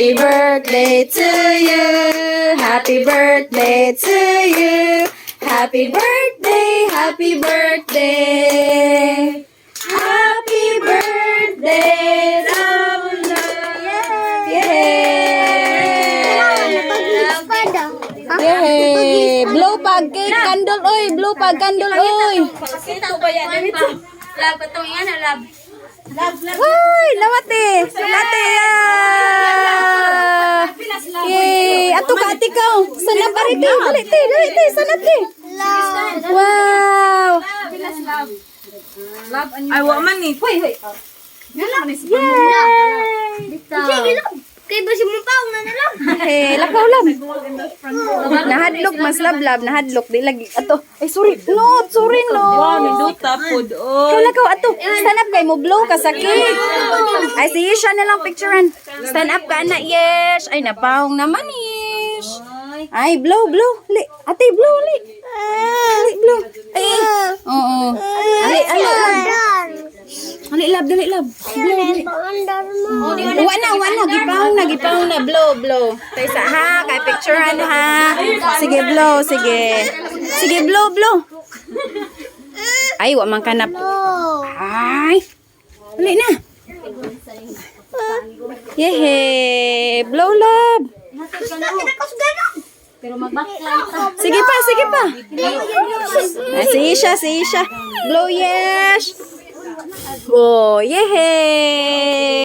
Happy birthday to you. Happy birthday to you. Happy birthday, happy birthday. Happy birthday, love, love. Yay! Blow pag cake candle oy, blow pag candle oy. Ito ba yan? Lab, itong yan, lab. Uy, lawate. Late. Yay! Ato ka atikaw. Sana parite. Dali te, sana te. Wow! Ay, wa man ni. Hoy, hoy. Yay! Kay ba si Mupaw na nalang? Eh, lakaw lang. Nahadlok mas lablab, nahadlok di lagi ato. Ay sorry, no. Duta pod. Kala ko ato. Stand up kay mo blow ka sa cake. Ay si Yesha na lang picturean. Stand up ka na, Yesh. Ay napaong naman, Yesh. Ay blow. Li, ate blow li. Ali blow. Ay. Oo. Ali. Ali lab, dali lab. Wala. Gipang na blow. Kaysa ha, kay picturean ha. Sige blow, sige. Sige blow. Ay, wa man kanap. Ay. Dali na. Yehe, blow love. Pero magbakla. Sige pa. Ay, si Isha. Blow yes. Oh, yehe.